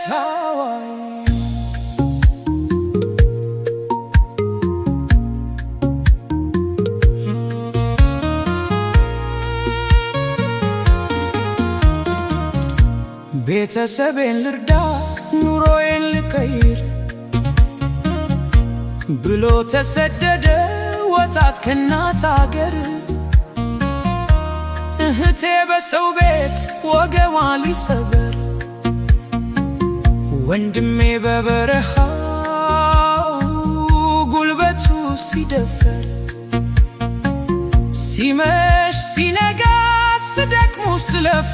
ጌታዋይ ቤተሰቤን ልርዳ ኑሮዬን ልቀይር ብሎ ተሰደደ ወጣት ከእናት አገር። እህቴ በሰው ቤት ወገቧን ሊሰበር ወንድሜ በበረሃው ጉልበቱ ሲደፈር ሲመሽ ሲነጋ ሲደክሙ ሲለፉ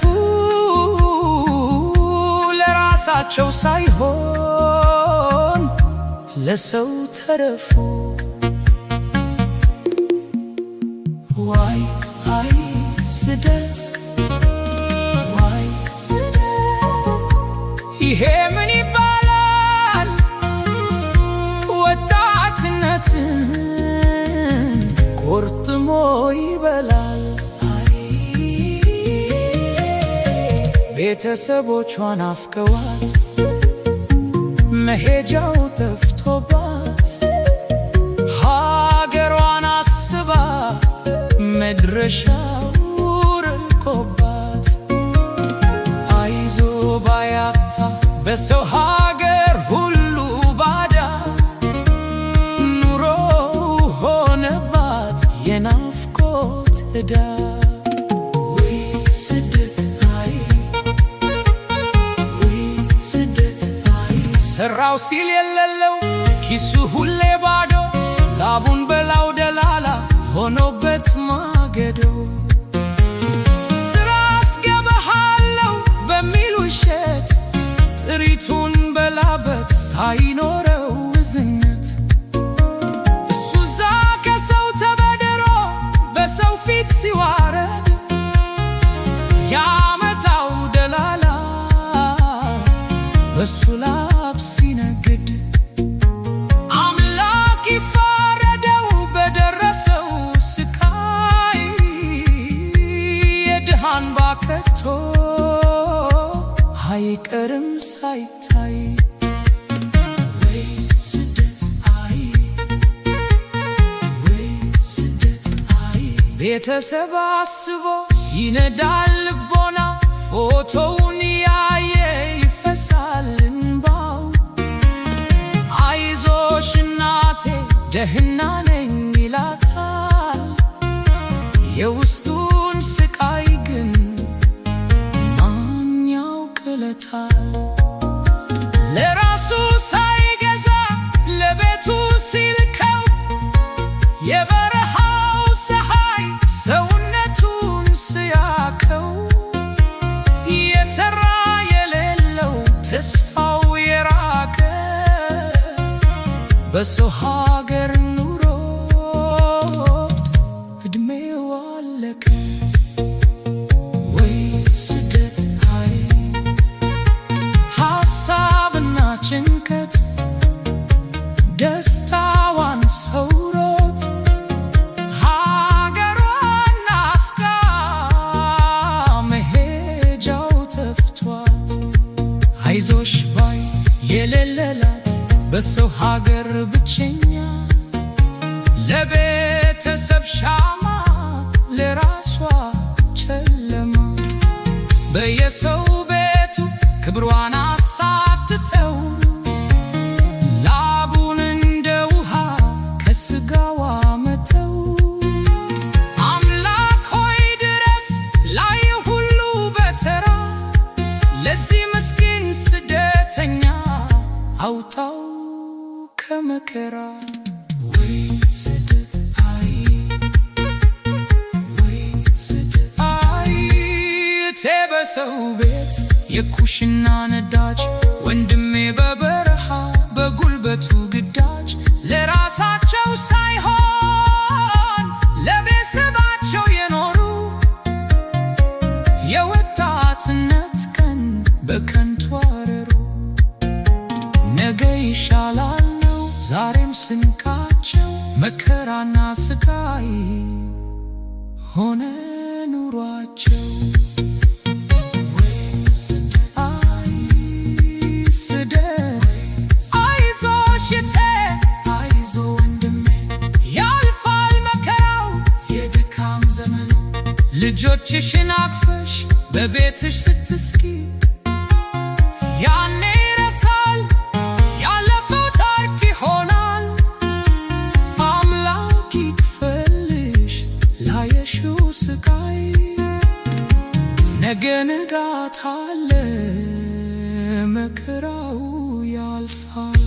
ለራሳቸው ሳይሆን ለሰው ተረፉ። ዋይ አይ ስደት ዋይ ስደት ይሄ ምን ይባላል? ወጣትነትን ቆርጥሞ ይበላል። ቤተሰቦቿን አፍቀዋት መሄጃው ጠፍቶባት ሀገሯን አስባ መድረሻው ርቆባት አይዞ ባያታ በሰው ሀገር ሁሉ ባዳ ኑሮ ሆነባት የናፍቆት ዕዳ። ሰራው ሲል የሌለው ኪሱ ሁሌ ባዶ ላቡን በላው ደላላ ሆኖበት ማገዶ። ስራ አስገባሃለው በሚል ውሸት ጥሪቱን በላበት ሳይኖረው እዝነት እሱ እዛ ከሰው ተበድሮ በሰው ፊት ሲዋረድ ያመጣው ደላላ በሱ ላብ ሲነግድ አምላክ ይፋረደው በደረሰው ስቃይ የድሃን ባከቶ አይቀርም ሳይታይ። ወይ ስደት አይ ወይ ስደት አይ ቤተሰብ አስቦ ይነዳል ልቦና ፎቶውን ያየ ይፈሳል እንባው። አይዞሽ እናቴ ደህና ነኝ ይላታል የውስጡን ስቃይ ግን ማን ያውቅለታል? ለራሱ ሳይገዛ ለቤቱ ሲልከው የበረሃው ፀሐይ ሰውነቱን ሲያከው የሰራ የሌለው ተስፋው የራቀ በሰው ሀገር ኑሮ እድሜው አለቀ። ወይ ስደት አይ ሀሳብና ጭንቀት ደስታዋን ሰውሮት ሀገሯን ናፍቃ መሄጃው ተፍቷት አይዞሽ ባይ የሌለላት በሰው ሀገር ብቸኛ ለቤተሰብ ሻማ ለራሷ ጨለማ በየሰው ቤቱ ክብሯን አሳትተው ላቡን እንደ ውሃ ከስጋዋ መተው አምላክ ሆይ ድረስ ላይ ሁሉ በተራ ለዚህ ምስኪን ስደተኛ አውጣው ከመከራ። ወይ ስደት አይ ወይ ስደት አይ እቴ በሰው ቤት የኩሽና ነዳጅ ወንድሜ በበረሃ በጉልበቱ ግዳጅ ለራሳቸው ሳይሆን ለቤተሰባቸው የኖሩ የወጣትነት ቀን በከንቱ አረሩ። ነገ ይሻላል ነው ዛሬም ስንቃቸው መከራና ስቃይ ሆነ ኑሯቸው። ልጆችሽን አቅፈሽ በቤትሽ ስትስቂ ያኔ ይረሳል ያለፈው ታሪክ ይሆናል። አምላክ ይክፈልሽ ላየሽው ስቃይ። ነገ ንጋት አለ መከራው ያልፋል።